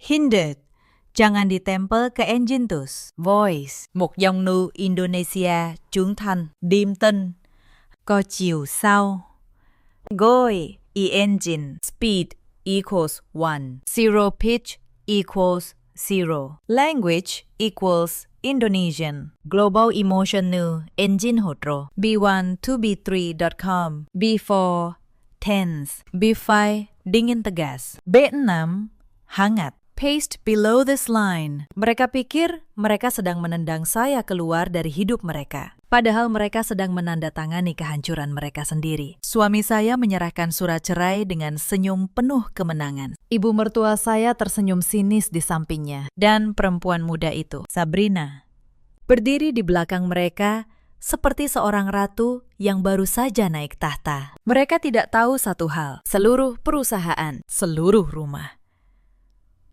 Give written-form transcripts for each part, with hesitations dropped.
Hindered, jangan ditempel ke engine tus. Voice, một dòng nu Indonesia trưởng thành, điềm tin, có chiều sâu. Goi, e-engine, speed equals 1. Zero pitch equals 0. Language equals Indonesian. Global emotion nu engine hotro. B1 to B3.com. B4 tense. B5 dingin tegas. B6 hangat. Paste below this line. Mereka pikir mereka sedang menendang saya keluar dari hidup mereka. Padahal mereka sedang menandatangani kehancuran mereka sendiri. Suami saya menyerahkan surat cerai dengan senyum penuh kemenangan. Ibu mertua saya tersenyum sinis di sampingnya. Dan perempuan muda itu, Sabrina, berdiri di belakang mereka seperti seorang ratu yang baru saja naik tahta. Mereka tidak tahu satu hal, seluruh perusahaan, seluruh rumah,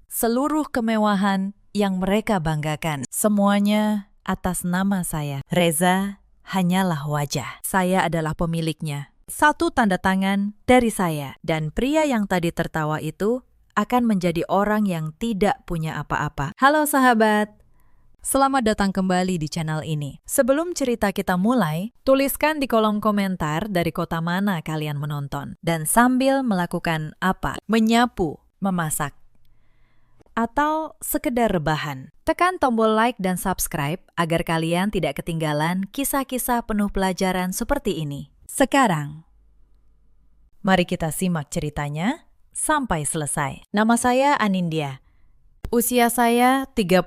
seluruh kemewahan yang mereka banggakan, semuanya atas nama saya. Reza hanyalah wajah. Saya adalah pemiliknya. Satu tanda tangan dari saya. Dan pria yang tadi tertawa itu akan menjadi orang yang tidak punya apa-apa. Halo sahabat, selamat datang kembali di channel ini. Sebelum cerita kita mulai, tuliskan di kolom komentar dari kota mana kalian menonton. Dan sambil melakukan apa? Menyapu, memasak, atau sekedar rebahan. Tekan tombol like dan subscribe agar kalian tidak ketinggalan kisah-kisah penuh pelajaran seperti ini. Sekarang, mari kita simak ceritanya sampai selesai. Nama saya Anindya. Usia saya 38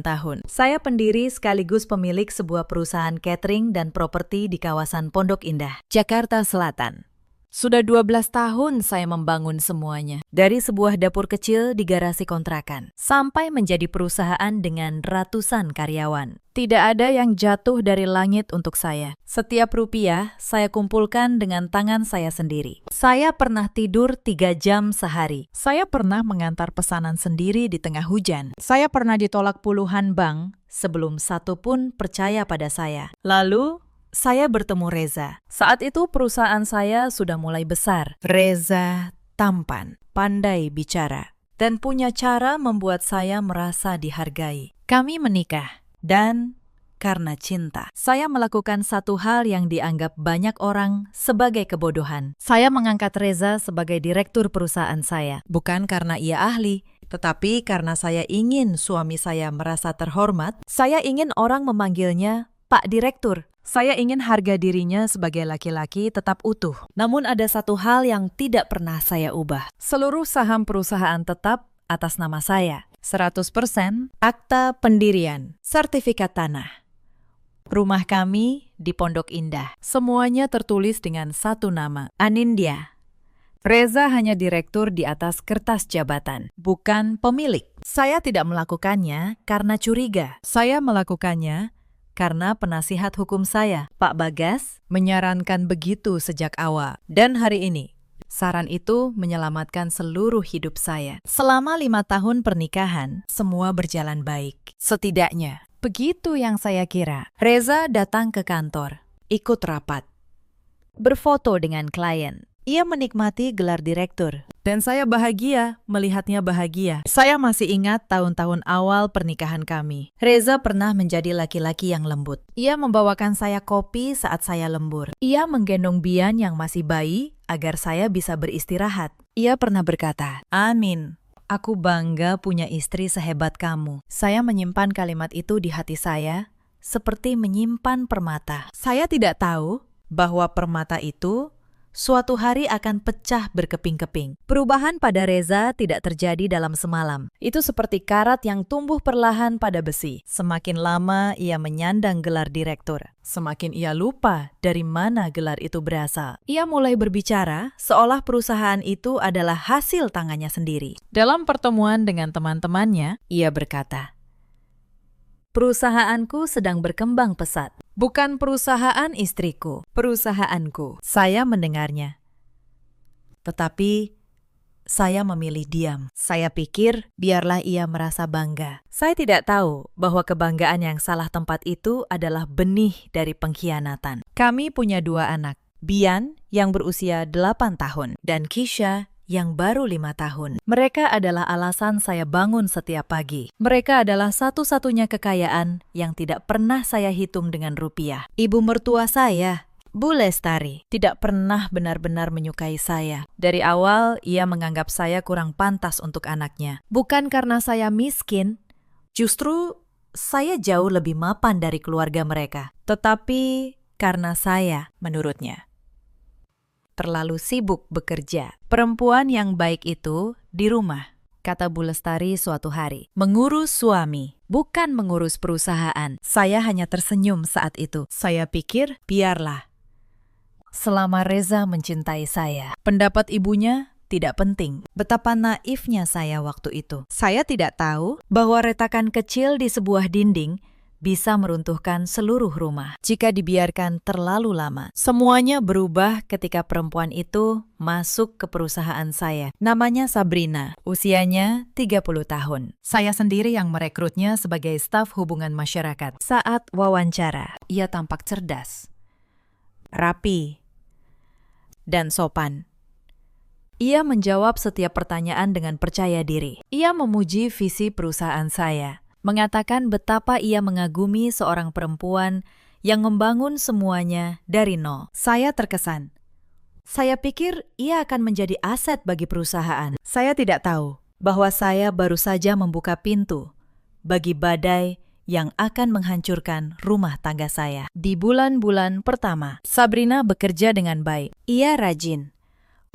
tahun. Saya pendiri sekaligus pemilik sebuah perusahaan catering dan properti di kawasan Pondok Indah, Jakarta Selatan. Sudah 12 tahun saya membangun semuanya. Dari sebuah dapur kecil di garasi kontrakan, sampai menjadi perusahaan dengan ratusan karyawan. Tidak ada yang jatuh dari langit untuk saya. Setiap rupiah saya kumpulkan dengan tangan saya sendiri. Saya pernah tidur 3 jam sehari. Saya pernah mengantar pesanan sendiri di tengah hujan. Saya pernah ditolak puluhan bank sebelum satu pun percaya pada saya. Lalu, saya bertemu Reza. Saat itu perusahaan saya sudah mulai besar. Reza tampan, pandai bicara, dan punya cara membuat saya merasa dihargai. Kami menikah, dan karena cinta, saya melakukan satu hal yang dianggap banyak orang sebagai kebodohan. Saya mengangkat Reza sebagai direktur perusahaan saya, bukan karena ia ahli, tetapi karena saya ingin suami saya merasa terhormat. Saya ingin orang memanggilnya Pak Direktur. Saya ingin harga dirinya sebagai laki-laki tetap utuh. Namun ada satu hal yang tidak pernah saya ubah. Seluruh saham perusahaan tetap atas nama saya. 100% akta pendirian, sertifikat tanah. Rumah kami di Pondok Indah. Semuanya tertulis dengan satu nama, Anindya. Reza hanya direktur di atas kertas jabatan, bukan pemilik. Saya tidak melakukannya karena curiga. Saya melakukannya karena penasihat hukum saya, Pak Bagas, menyarankan begitu sejak awal. Dan hari ini, saran itu menyelamatkan seluruh hidup saya. Selama 5 tahun pernikahan, semua berjalan baik. Setidaknya, begitu yang saya kira. Reza datang ke kantor, ikut rapat, berfoto dengan klien. Ia menikmati gelar direktur. Dan saya bahagia melihatnya bahagia. Saya masih ingat tahun-tahun awal pernikahan kami. Reza pernah menjadi laki-laki yang lembut. Ia membawakan saya kopi saat saya lembur. Ia menggendong Bian yang masih bayi agar saya bisa beristirahat. Ia pernah berkata, "Amin, aku bangga punya istri sehebat kamu." Saya menyimpan kalimat itu di hati saya seperti menyimpan permata. Saya tidak tahu bahwa permata itu suatu hari akan pecah berkeping-keping. Perubahan pada Reza tidak terjadi dalam semalam. Itu seperti karat yang tumbuh perlahan pada besi. Semakin lama ia menyandang gelar direktur, semakin ia lupa dari mana gelar itu berasal. Ia mulai berbicara seolah perusahaan itu adalah hasil tangannya sendiri. Dalam pertemuan dengan teman-temannya, ia berkata, "Perusahaanku sedang berkembang pesat. Bukan perusahaan istriku, perusahaanku." Saya mendengarnya. Tetapi saya memilih diam. Saya pikir biarlah ia merasa bangga. Saya tidak tahu bahwa kebanggaan yang salah tempat itu adalah benih dari pengkhianatan. Kami punya 2 anak. Bian yang berusia 8 tahun dan Kisha yang baru 5 tahun. Mereka adalah alasan saya bangun setiap pagi. Mereka adalah satu-satunya kekayaan yang tidak pernah saya hitung dengan rupiah. Ibu mertua saya, Bu Lestari, tidak pernah benar-benar menyukai saya. Dari awal, ia menganggap saya kurang pantas untuk anaknya. Bukan karena saya miskin, justru saya jauh lebih mapan dari keluarga mereka. Tetapi karena saya, menurutnya, terlalu sibuk bekerja. Perempuan yang baik itu di rumah, kata Bu Lestari suatu hari. Mengurus suami, bukan mengurus perusahaan. Saya hanya tersenyum saat itu. Saya pikir, biarlah. Selama Reza mencintai saya. Pendapat ibunya tidak penting. Betapa naifnya saya waktu itu. Saya tidak tahu bahwa retakan kecil di sebuah dinding bisa meruntuhkan seluruh rumah jika dibiarkan terlalu lama. Semuanya berubah ketika perempuan itu masuk ke perusahaan saya. Namanya Sabrina, usianya 30 tahun. Saya sendiri yang merekrutnya sebagai staf hubungan masyarakat. Saat wawancara, ia tampak cerdas, rapi, dan sopan. Ia menjawab setiap pertanyaan dengan percaya diri. Ia memuji visi perusahaan saya, mengatakan betapa ia mengagumi seorang perempuan yang membangun semuanya dari nol. Saya terkesan. Saya pikir ia akan menjadi aset bagi perusahaan. Saya tidak tahu bahwa saya baru saja membuka pintu bagi badai yang akan menghancurkan rumah tangga saya. Di bulan-bulan pertama, Sabrina bekerja dengan baik. Ia rajin,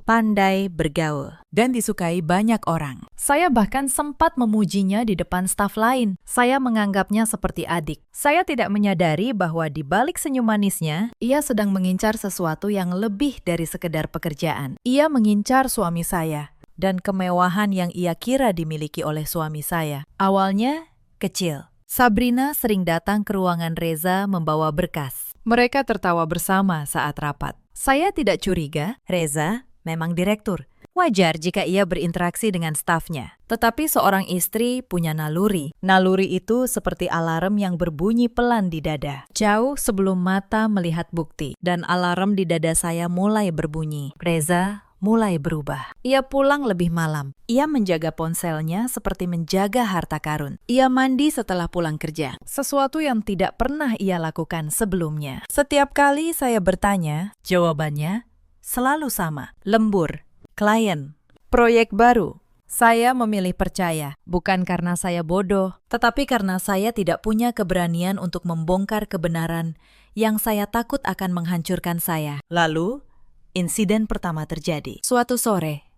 pandai bergaul, dan disukai banyak orang. Saya bahkan sempat memujinya di depan staf lain. Saya menganggapnya seperti adik. Saya tidak menyadari bahwa di balik senyum manisnya, ia sedang mengincar sesuatu yang lebih dari sekedar pekerjaan. Ia mengincar suami saya dan kemewahan yang ia kira dimiliki oleh suami saya. Awalnya kecil. Sabrina sering datang ke ruangan Reza membawa berkas. Mereka tertawa bersama saat rapat. Saya tidak curiga, Reza memang direktur. Wajar jika ia berinteraksi dengan stafnya. Tetapi seorang istri punya naluri. Naluri itu seperti alarm yang berbunyi pelan di dada, jauh sebelum mata melihat bukti. Dan alarm di dada saya mulai berbunyi. Reza mulai berubah. Ia pulang lebih malam. Ia menjaga ponselnya seperti menjaga harta karun. Ia mandi setelah pulang kerja. Sesuatu yang tidak pernah ia lakukan sebelumnya. Setiap kali saya bertanya, jawabannya selalu sama. Lembur, klien, proyek baru. Saya memilih percaya, bukan karena saya bodoh, tetapi karena saya tidak punya keberanian untuk membongkar kebenaran yang saya takut akan menghancurkan saya. Lalu, insiden pertama terjadi. Suatu sore,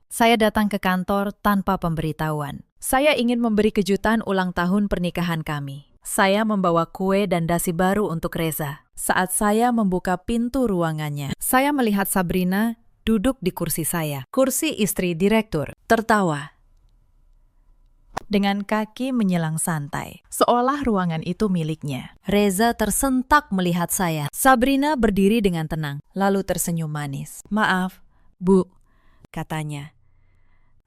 saya datang ke kantor tanpa pemberitahuan. Saya ingin memberi kejutan ulang tahun pernikahan kami. Saya membawa kue dan dasi baru untuk Reza. Saat saya membuka pintu ruangannya, saya melihat Sabrina duduk di kursi saya. Kursi istri direktur. Tertawa. Dengan kaki menyelang santai, seolah ruangan itu miliknya. Reza tersentak melihat saya. Sabrina berdiri dengan tenang, lalu tersenyum manis. Maaf, Bu, katanya.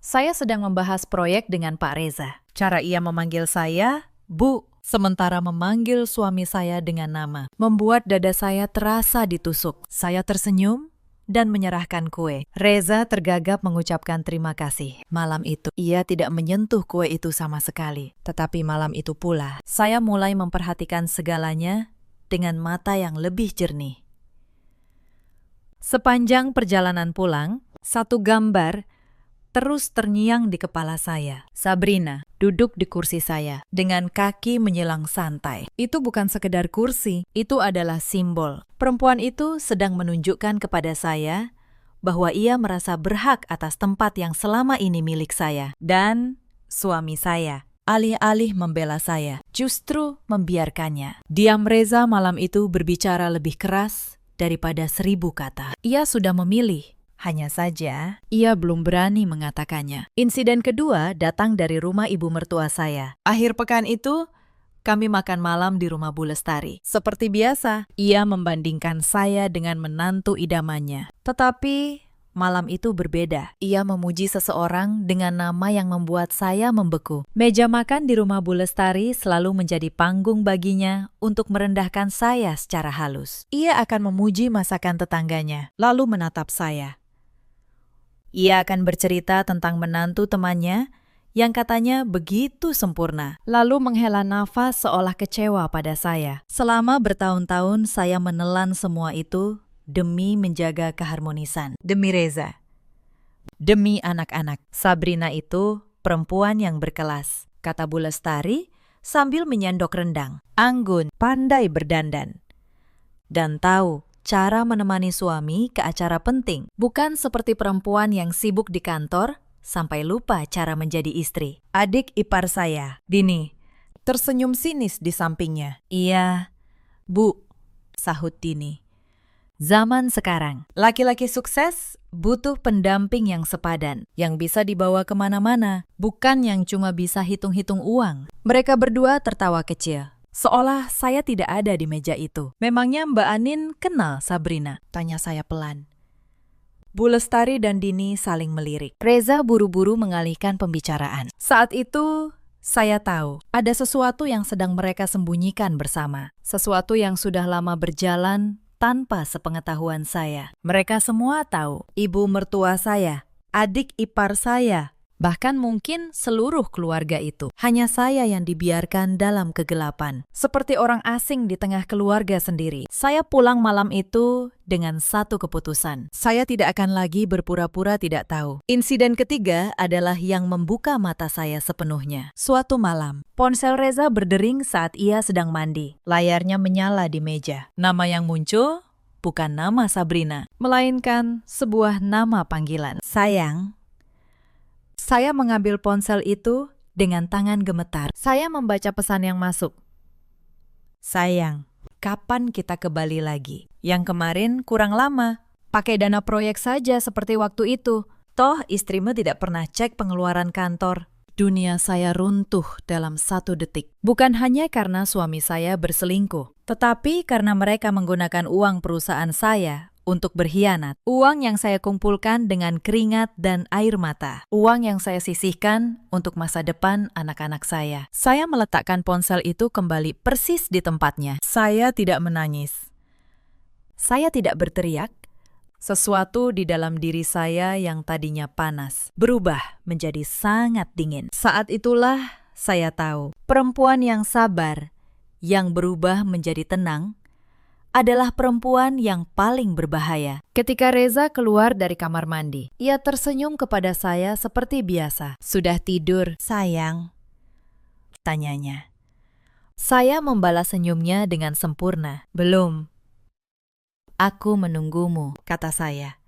Saya sedang membahas proyek dengan Pak Reza. Cara ia memanggil saya, Bu, sementara memanggil suami saya dengan nama, membuat dada saya terasa ditusuk. Saya tersenyum dan menyerahkan kue. Reza tergagap mengucapkan terima kasih. Malam itu, ia tidak menyentuh kue itu sama sekali. Tetapi malam itu pula, saya mulai memperhatikan segalanya dengan mata yang lebih jernih. Sepanjang perjalanan pulang, satu gambar terus terngiang di kepala saya. Sabrina duduk di kursi saya dengan kaki menyelang santai. Itu bukan sekedar kursi, itu adalah simbol. Perempuan itu sedang menunjukkan kepada saya bahwa ia merasa berhak atas tempat yang selama ini milik saya. Dan suami saya, alih-alih membela saya, justru membiarkannya. Diam Reza malam itu berbicara lebih keras daripada 1000 kata. Ia sudah memilih. Hanya saja, ia belum berani mengatakannya. Insiden kedua datang dari rumah ibu mertua saya. Akhir pekan itu, kami makan malam di rumah Bu Lestari. Seperti biasa, ia membandingkan saya dengan menantu idamannya. Tetapi, malam itu berbeda. Ia memuji seseorang dengan nama yang membuat saya membeku. Meja makan di rumah Bu Lestari selalu menjadi panggung baginya untuk merendahkan saya secara halus. Ia akan memuji masakan tetangganya, lalu menatap saya. Ia akan bercerita tentang menantu temannya yang katanya begitu sempurna, lalu menghela nafas seolah kecewa pada saya. Selama bertahun-tahun saya menelan semua itu demi menjaga keharmonisan. Demi Reza. Demi anak-anak. Sabrina itu perempuan yang berkelas, kata Bu Lestari sambil menyendok rendang. Anggun, pandai berdandan. Dan tahu cara menemani suami ke acara penting. Bukan seperti perempuan yang sibuk di kantor sampai lupa cara menjadi istri. Adik ipar saya, Dini, tersenyum sinis di sampingnya. Iya, Bu, sahut Dini. Zaman sekarang, laki-laki sukses butuh pendamping yang sepadan, yang bisa dibawa kemana-mana, bukan yang cuma bisa hitung-hitung uang. Mereka berdua tertawa kecil, seolah saya tidak ada di meja itu. Memangnya Mbak Anin kenal Sabrina? Tanya saya pelan. Bu Lestari dan Dini saling melirik. Reza buru-buru mengalihkan pembicaraan. Saat itu, saya tahu ada sesuatu yang sedang mereka sembunyikan bersama. Sesuatu yang sudah lama berjalan tanpa sepengetahuan saya. Mereka semua tahu, ibu mertua saya, adik ipar saya, bahkan mungkin seluruh keluarga itu. Hanya saya yang dibiarkan dalam kegelapan, seperti orang asing di tengah keluarga sendiri. Saya pulang malam itu dengan satu keputusan. Saya tidak akan lagi berpura-pura tidak tahu. Insiden ketiga adalah yang membuka mata saya sepenuhnya. Suatu malam, ponsel Reza berdering saat ia sedang mandi. Layarnya menyala di meja. Nama yang muncul bukan nama Sabrina, melainkan sebuah nama panggilan. Sayang. Saya mengambil ponsel itu dengan tangan gemetar. Saya membaca pesan yang masuk. Sayang, kapan kita ke Bali lagi? Yang kemarin kurang lama. Pakai dana proyek saja seperti waktu itu. Toh istrimu tidak pernah cek pengeluaran kantor. Dunia saya runtuh dalam 1 detik. Bukan hanya karena suami saya berselingkuh, tetapi karena mereka menggunakan uang perusahaan saya untuk berkhianat. Uang yang saya kumpulkan dengan keringat dan air mata. Uang yang saya sisihkan untuk masa depan anak-anak saya. Saya meletakkan ponsel itu kembali persis di tempatnya. Saya tidak menangis. Saya tidak berteriak. Sesuatu di dalam diri saya yang tadinya panas berubah menjadi sangat dingin. Saat itulah saya tahu perempuan yang sabar, yang berubah menjadi tenang, adalah perempuan yang paling berbahaya. Ketika Reza keluar dari kamar mandi, ia tersenyum kepada saya seperti biasa. Sudah tidur, sayang? Tanyanya. Saya membalas senyumnya dengan sempurna. Belum. Aku menunggumu, kata saya.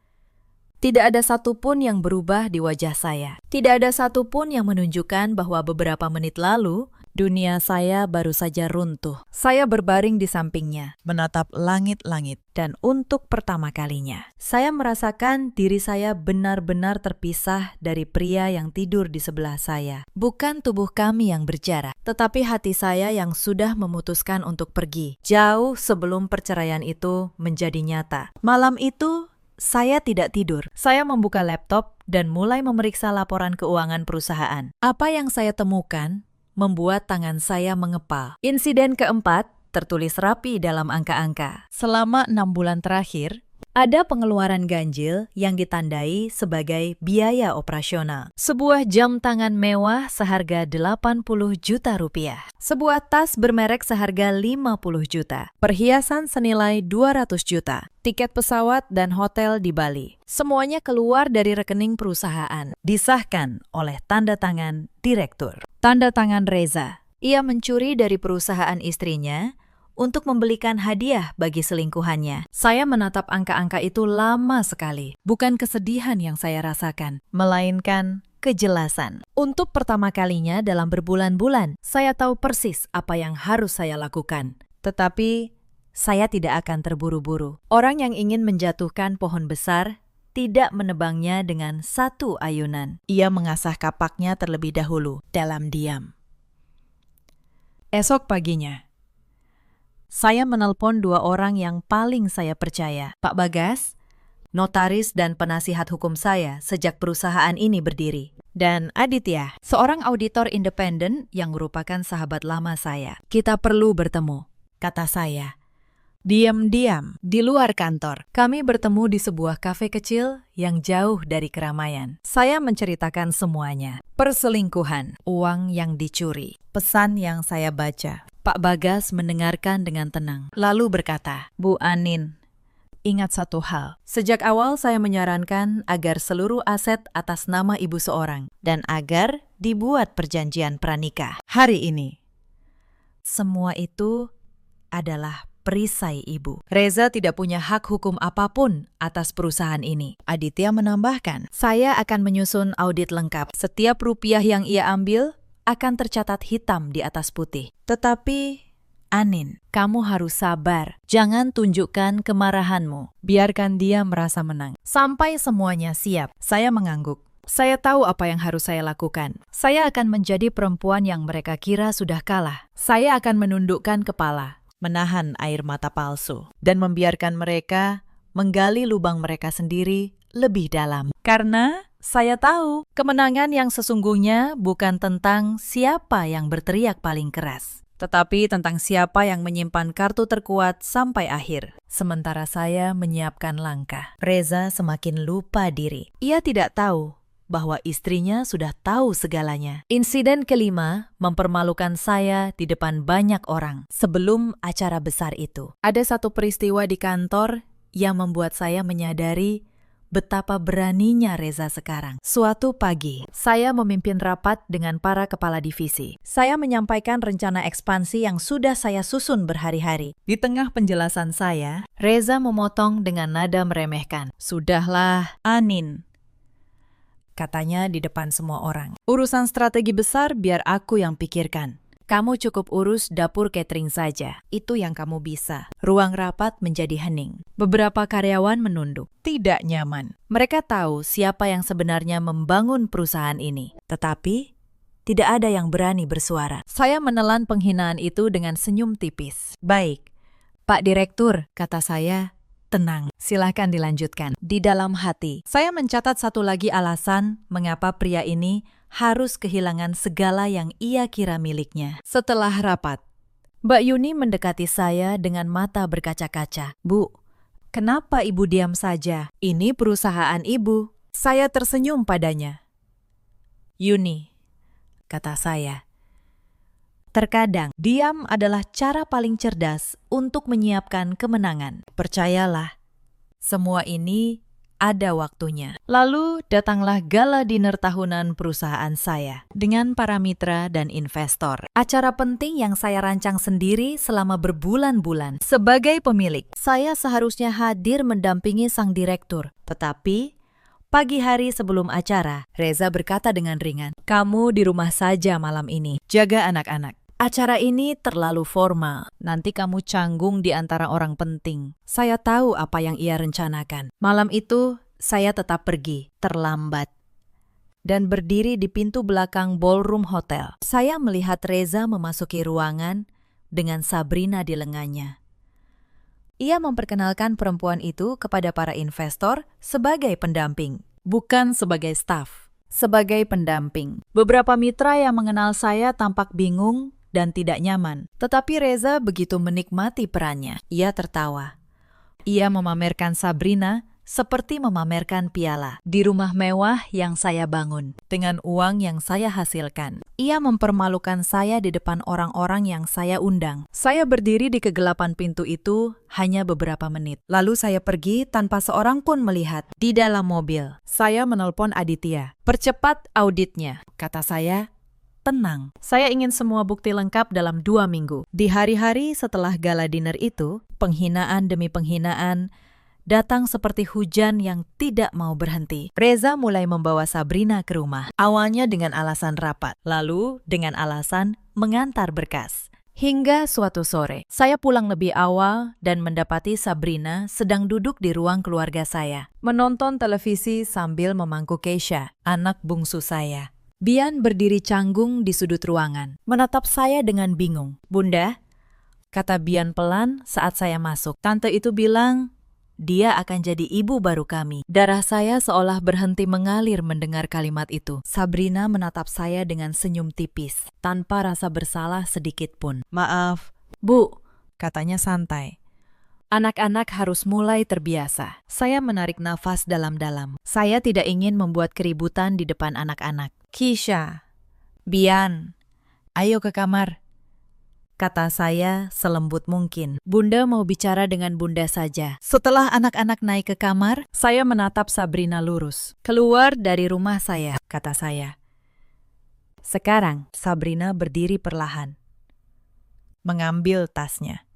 Tidak ada satupun yang berubah di wajah saya. Tidak ada satupun yang menunjukkan bahwa beberapa menit lalu, dunia saya baru saja runtuh. Saya berbaring di sampingnya, menatap langit-langit. Dan untuk pertama kalinya, saya merasakan diri saya benar-benar terpisah dari pria yang tidur di sebelah saya. Bukan tubuh kami yang berjarak, tetapi hati saya yang sudah memutuskan untuk pergi. Jauh sebelum perceraian itu menjadi nyata. Malam itu, saya tidak tidur. Saya membuka laptop dan mulai memeriksa laporan keuangan perusahaan. Apa yang saya temukan membuat tangan saya mengepal. Insiden keempat tertulis rapi dalam angka-angka. Selama 6 bulan terakhir, ada pengeluaran ganjil yang ditandai sebagai biaya operasional. Sebuah jam tangan mewah seharga 80 juta rupiah. Sebuah tas bermerek seharga 50 juta. Perhiasan senilai 200 juta. Tiket pesawat dan hotel di Bali. Semuanya keluar dari rekening perusahaan. Disahkan oleh tanda tangan direktur. Tanda tangan Reza. Ia mencuri dari perusahaan istrinya untuk membelikan hadiah bagi selingkuhannya. Saya menatap angka-angka itu lama sekali. Bukan kesedihan yang saya rasakan, melainkan kejelasan. Untuk pertama kalinya dalam berbulan-bulan, saya tahu persis apa yang harus saya lakukan. Tetapi saya tidak akan terburu-buru. Orang yang ingin menjatuhkan pohon besar tidak menebangnya dengan satu ayunan. Ia mengasah kapaknya terlebih dahulu dalam diam. Esok paginya, saya menelpon 2 orang yang paling saya percaya. Pak Bagas, notaris dan penasihat hukum saya sejak perusahaan ini berdiri. Dan Aditya, seorang auditor independen yang merupakan sahabat lama saya. Kita perlu bertemu, kata saya. Diam-diam di luar kantor, kami bertemu di sebuah kafe kecil yang jauh dari keramaian. Saya menceritakan semuanya. Perselingkuhan, uang yang dicuri, pesan yang saya baca. Pak Bagas mendengarkan dengan tenang, lalu berkata, "Bu Anin, ingat satu hal. Sejak awal saya menyarankan agar seluruh aset atas nama ibu seorang dan agar dibuat perjanjian pranikah. Hari ini, semua itu adalah perisai ibu. Reza tidak punya hak hukum apapun atas perusahaan ini." Aditya menambahkan, "Saya akan menyusun audit lengkap. Setiap rupiah yang ia ambil akan tercatat hitam di atas putih. Tetapi, Anin, kamu harus sabar. Jangan tunjukkan kemarahanmu. Biarkan dia merasa menang. Sampai semuanya siap." Saya mengangguk. Saya tahu apa yang harus saya lakukan. Saya akan menjadi perempuan yang mereka kira sudah kalah. Saya akan menundukkan kepala, menahan air mata palsu, dan membiarkan mereka menggali lubang mereka sendiri lebih dalam. Karena saya tahu kemenangan yang sesungguhnya bukan tentang siapa yang berteriak paling keras, tetapi tentang siapa yang menyimpan kartu terkuat sampai akhir. Sementara saya menyiapkan langkah, Reza semakin lupa diri. Ia tidak tahu bahwa istrinya sudah tahu segalanya. Insiden kelima mempermalukan saya di depan banyak orang sebelum acara besar itu. Ada satu peristiwa di kantor yang membuat saya menyadari betapa beraninya Reza sekarang. Suatu pagi, saya memimpin rapat dengan para kepala divisi. Saya menyampaikan rencana ekspansi yang sudah saya susun berhari-hari. Di tengah penjelasan saya, Reza memotong dengan nada meremehkan. "Sudahlah, Anin," katanya di depan semua orang. "Urusan strategi besar biar aku yang pikirkan. Kamu cukup urus dapur catering saja. Itu yang kamu bisa." Ruang rapat menjadi hening. Beberapa karyawan menunduk. Tidak nyaman. Mereka tahu siapa yang sebenarnya membangun perusahaan ini. Tetapi tidak ada yang berani bersuara. Saya menelan penghinaan itu dengan senyum tipis. "Baik, Pak Direktur," kata saya. "Tenang, silahkan dilanjutkan." Di dalam hati, saya mencatat satu lagi alasan mengapa pria ini harus kehilangan segala yang ia kira miliknya. Setelah rapat, Mbak Yuni mendekati saya dengan mata berkaca-kaca. "Bu, kenapa Ibu diam saja? Ini perusahaan Ibu." Saya tersenyum padanya. "Yuni," kata saya, "terkadang diam adalah cara paling cerdas untuk menyiapkan kemenangan. Percayalah, semua ini ada waktunya." Lalu datanglah gala dinner tahunan perusahaan saya dengan para mitra dan investor. Acara penting yang saya rancang sendiri selama berbulan-bulan. Sebagai pemilik, saya seharusnya hadir mendampingi sang direktur. Tetapi pagi hari sebelum acara, Reza berkata dengan ringan, "Kamu di rumah saja malam ini. Jaga anak-anak. Acara ini terlalu formal. Nanti kamu canggung di antara orang penting." Saya tahu apa yang ia rencanakan. Malam itu, saya tetap pergi, terlambat, dan berdiri di pintu belakang ballroom hotel. Saya melihat Reza memasuki ruangan dengan Sabrina di lengannya. Ia memperkenalkan perempuan itu kepada para investor sebagai pendamping, bukan sebagai staf. Sebagai pendamping. Beberapa mitra yang mengenal saya tampak bingung dan tidak nyaman. Tetapi Reza begitu menikmati perannya. Ia tertawa. Ia memamerkan Sabrina seperti memamerkan piala di rumah mewah yang saya bangun dengan uang yang saya hasilkan. Ia mempermalukan saya di depan orang-orang yang saya undang. Saya berdiri di kegelapan pintu itu hanya beberapa menit. Lalu saya pergi tanpa seorang pun melihat. Di dalam mobil, saya menelpon Aditya. "Percepat auditnya," kata saya. "Tenang, saya ingin semua bukti lengkap dalam 2 minggu. Di hari-hari setelah gala dinner itu, penghinaan demi penghinaan datang seperti hujan yang tidak mau berhenti. Reza mulai membawa Sabrina ke rumah. Awalnya dengan alasan rapat, lalu dengan alasan mengantar berkas. Hingga suatu sore, saya pulang lebih awal dan mendapati Sabrina sedang duduk di ruang keluarga saya, menonton televisi sambil memangku Keisha, anak bungsu saya. Bian berdiri canggung di sudut ruangan, menatap saya dengan bingung. "Bunda," kata Bian pelan saat saya masuk. "Tante itu bilang dia akan jadi ibu baru kami." Darah saya seolah berhenti mengalir mendengar kalimat itu. Sabrina menatap saya dengan senyum tipis, tanpa rasa bersalah sedikit pun. "Maaf, Bu," katanya santai. Anak-anak harus mulai terbiasa. Saya menarik nafas dalam-dalam. Saya tidak ingin membuat keributan di depan anak-anak. Kisha, Bian, ayo ke kamar, kata saya selembut mungkin. Bunda mau bicara dengan Bunda saja. Setelah anak-anak naik ke kamar, saya menatap Sabrina lurus. Keluar dari rumah saya, kata saya. Sekarang, Sabrina berdiri perlahan, mengambil tasnya,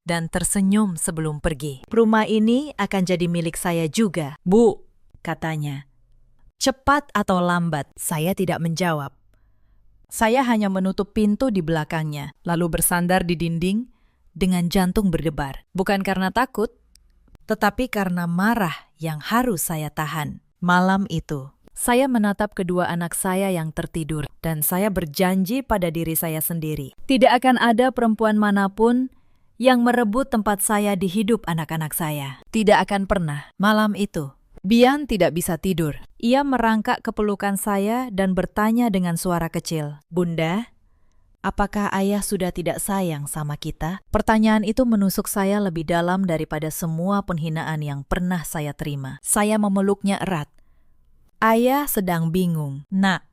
dan tersenyum sebelum pergi. Rumah ini akan jadi milik saya juga, Bu, katanya. Cepat atau lambat, saya tidak menjawab. Saya hanya menutup pintu di belakangnya, lalu bersandar di dinding dengan jantung berdebar. Bukan karena takut, tetapi karena marah yang harus saya tahan. Malam itu, saya menatap kedua anak saya yang tertidur, dan saya berjanji pada diri saya sendiri. Tidak akan ada perempuan manapun yang merebut tempat saya di hidup anak-anak saya. Tidak akan pernah. Malam itu, Bian tidak bisa tidur. Ia merangkak ke pelukan saya dan bertanya dengan suara kecil, Bunda, apakah ayah sudah tidak sayang sama kita? Pertanyaan itu menusuk saya lebih dalam daripada semua penghinaan yang pernah saya terima. Saya memeluknya erat. Ayah sedang bingung. Nak,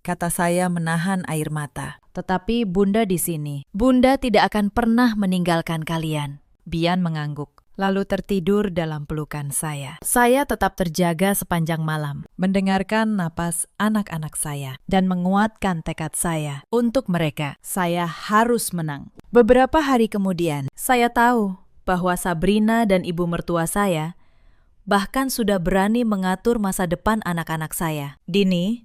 kata saya menahan air mata. Tetapi Bunda di sini. Bunda tidak akan pernah meninggalkan kalian. Bian mengangguk, lalu tertidur dalam pelukan saya. Saya tetap terjaga sepanjang malam, mendengarkan napas anak-anak saya, dan menguatkan tekad saya untuk mereka. Saya harus menang. Beberapa hari kemudian, saya tahu bahwa Sabrina dan ibu mertua saya bahkan sudah berani mengatur masa depan anak-anak saya. Dini,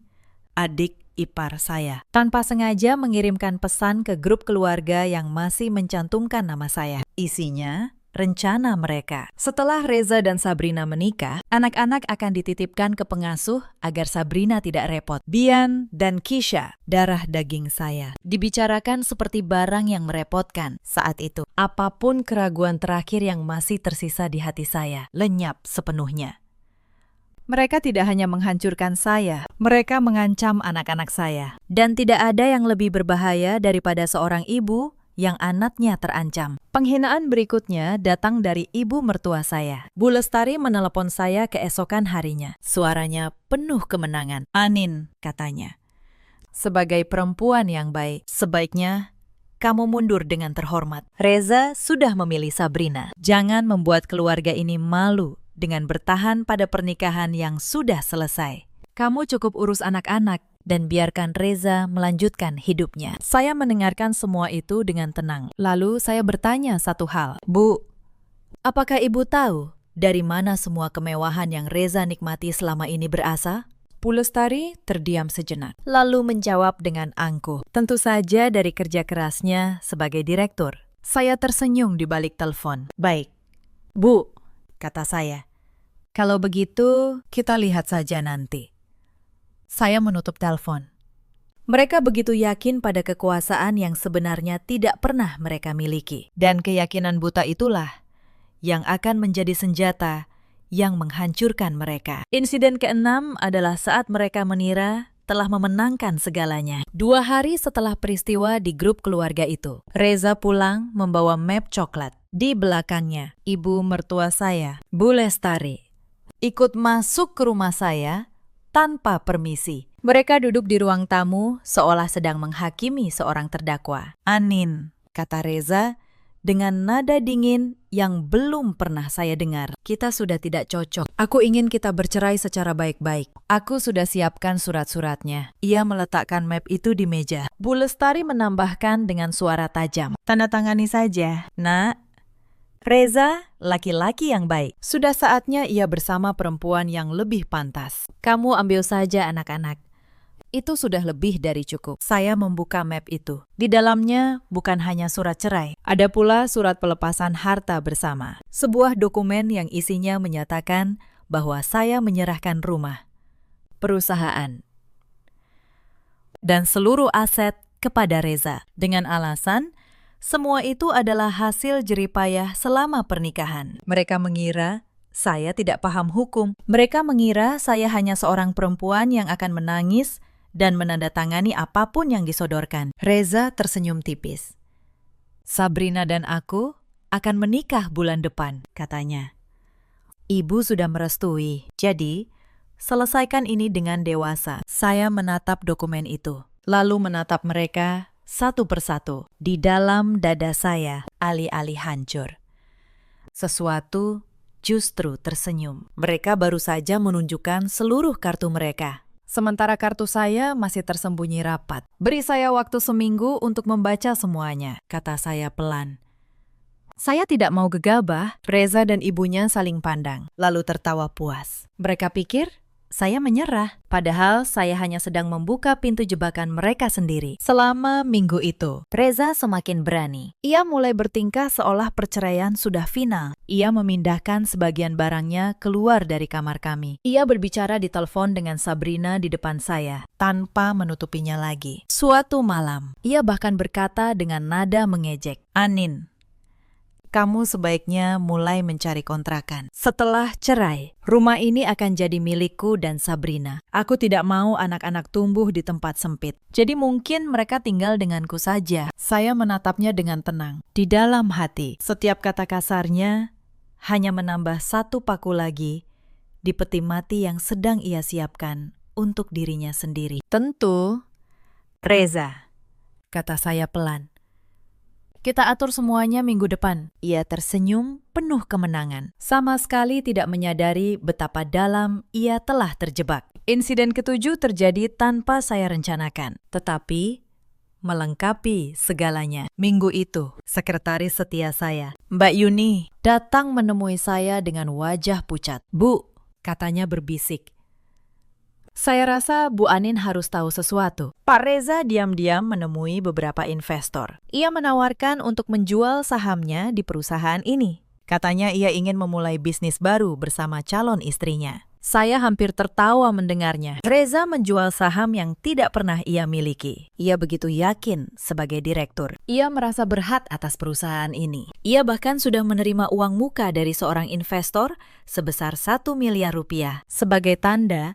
adik ipar saya, tanpa sengaja mengirimkan pesan ke grup keluarga yang masih mencantumkan nama saya. Isinya, rencana mereka. Setelah Reza dan Sabrina menikah, anak-anak akan dititipkan ke pengasuh agar Sabrina tidak repot. Bian dan Kisha, darah daging saya, dibicarakan seperti barang yang merepotkan saat itu. Apapun keraguan terakhir yang masih tersisa di hati saya, lenyap sepenuhnya. Mereka tidak hanya menghancurkan saya, mereka mengancam anak-anak saya. Dan tidak ada yang lebih berbahaya daripada seorang ibu yang anaknya terancam. Penghinaan berikutnya datang dari ibu mertua saya. Bu Lestari menelepon saya keesokan harinya. Suaranya penuh kemenangan. Anin, katanya. Sebagai perempuan yang baik, sebaiknya kamu mundur dengan terhormat. Reza sudah memilih Sabrina. Jangan membuat keluarga ini malu dengan bertahan pada pernikahan yang sudah selesai. Kamu cukup urus anak-anak dan biarkan Reza melanjutkan hidupnya. Saya mendengarkan semua itu dengan tenang. Lalu saya bertanya satu hal. Bu, apakah ibu tahu dari mana semua kemewahan yang Reza nikmati selama ini berasal? Bu Lestari terdiam sejenak, lalu menjawab dengan angkuh. Tentu saja dari kerja kerasnya sebagai direktur. Saya tersenyum di balik telepon. Baik, Bu, kata saya. Kalau begitu, kita lihat saja nanti. Saya menutup telepon. Mereka begitu yakin pada kekuasaan yang sebenarnya tidak pernah mereka miliki. Dan keyakinan buta itulah yang akan menjadi senjata yang menghancurkan mereka. Insiden ke-6 adalah saat mereka mengira telah memenangkan segalanya. 2 hari setelah peristiwa di grup keluarga itu, Reza pulang membawa map coklat. Di belakangnya, ibu mertua saya, Bu Lestari, ikut masuk ke rumah saya tanpa permisi. Mereka duduk di ruang tamu seolah sedang menghakimi seorang terdakwa. Anin, kata Reza dengan nada dingin yang belum pernah saya dengar. Kita sudah tidak cocok. Aku ingin kita bercerai secara baik-baik. Aku sudah siapkan surat-suratnya. Ia meletakkan map itu di meja. Bu Lestari menambahkan dengan suara tajam. Tanda tangani saja, Nak. Reza, laki-laki yang baik. Sudah saatnya ia bersama perempuan yang lebih pantas. Kamu ambil saja anak-anak. Itu sudah lebih dari cukup. Saya membuka map itu. Di dalamnya bukan hanya surat cerai. Ada pula surat pelepasan harta bersama. Sebuah dokumen yang isinya menyatakan bahwa saya menyerahkan rumah, perusahaan, dan seluruh aset kepada Reza. Dengan alasan semua itu adalah hasil jeripayah selama pernikahan. Mereka mengira saya tidak paham hukum. Mereka mengira saya hanya seorang perempuan yang akan menangis dan menandatangani apapun yang disodorkan. Reza tersenyum tipis. Sabrina dan aku akan menikah bulan depan, katanya. Ibu sudah merestui, jadi selesaikan ini dengan dewasa. Saya menatap dokumen itu, lalu menatap mereka satu persatu. Di dalam dada saya, alih-alih hancur. Sesuatu justru tersenyum. Mereka baru saja menunjukkan seluruh kartu mereka. Sementara kartu saya masih tersembunyi rapat. Beri saya waktu seminggu untuk membaca semuanya, kata saya pelan. Saya tidak mau gegabah. Reza dan ibunya saling pandang, lalu tertawa puas. Mereka pikir saya menyerah, padahal saya hanya sedang membuka pintu jebakan mereka sendiri. Selama minggu itu, Reza semakin berani. Ia mulai bertingkah seolah perceraian sudah final. Ia memindahkan sebagian barangnya keluar dari kamar kami. Ia berbicara di telepon dengan Sabrina di depan saya, tanpa menutupinya lagi. Suatu malam, ia bahkan berkata dengan nada mengejek, "Anin, kamu sebaiknya mulai mencari kontrakan. Setelah cerai, rumah ini akan jadi milikku dan Sabrina. Aku tidak mau anak-anak tumbuh di tempat sempit. Jadi mungkin mereka tinggal denganku saja." Saya menatapnya dengan tenang. Di dalam hati, setiap kata kasarnya hanya menambah satu paku lagi di peti mati yang sedang ia siapkan untuk dirinya sendiri. "Tentu, Reza," kata saya pelan. "Kita atur semuanya minggu depan." Ia tersenyum penuh kemenangan, sama sekali tidak menyadari betapa dalam ia telah terjebak. Insiden ketujuh terjadi tanpa saya rencanakan, tetapi melengkapi segalanya. Minggu itu, sekretaris setia saya, Mbak Yuni, datang menemui saya dengan wajah pucat. "Bu," katanya berbisik, "saya rasa Bu Anin harus tahu sesuatu." Pak Reza diam-diam menemui beberapa investor. Ia menawarkan untuk menjual sahamnya di perusahaan ini. Katanya ia ingin memulai bisnis baru bersama calon istrinya. Saya hampir tertawa mendengarnya. Reza menjual saham yang tidak pernah ia miliki. Ia begitu yakin sebagai direktur. Ia merasa berhak atas perusahaan ini. Ia bahkan sudah menerima uang muka dari seorang investor sebesar 1 miliar rupiah. Sebagai tanda,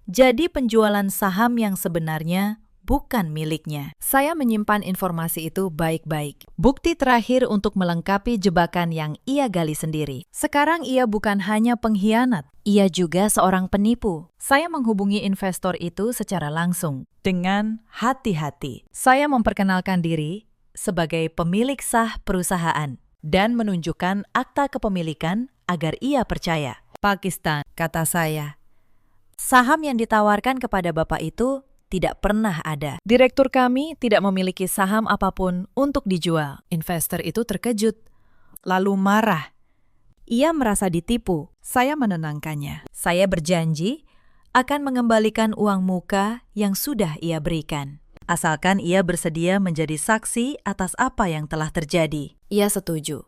jadi penjualan saham yang sebenarnya bukan miliknya. Saya menyimpan informasi itu baik-baik. Bukti terakhir untuk melengkapi jebakan yang ia gali sendiri. Sekarang ia bukan hanya pengkhianat, ia juga seorang penipu. Saya menghubungi investor itu secara langsung, dengan hati-hati. Saya memperkenalkan diri sebagai pemilik sah perusahaan dan menunjukkan akta kepemilikan agar ia percaya. "Pakistan," kata saya. "Saham yang ditawarkan kepada Bapak itu tidak pernah ada. Direktur kami tidak memiliki saham apapun untuk dijual." Investor itu terkejut, lalu marah. Ia merasa ditipu. Saya menenangkannya. Saya berjanji akan mengembalikan uang muka yang sudah ia berikan, asalkan ia bersedia menjadi saksi atas apa yang telah terjadi. Ia setuju.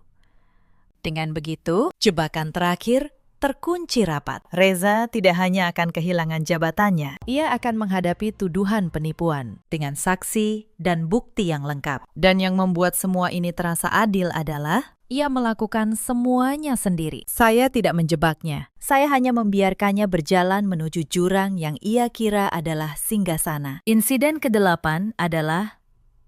Dengan begitu, jebakan terakhir terkunci rapat. Reza tidak hanya akan kehilangan jabatannya, ia akan menghadapi tuduhan penipuan dengan saksi dan bukti yang lengkap. Dan yang membuat semua ini terasa adil adalah ia melakukan semuanya sendiri. Saya tidak menjebaknya. Saya hanya membiarkannya berjalan menuju jurang yang ia kira adalah singgasana. Insiden ke-8 adalah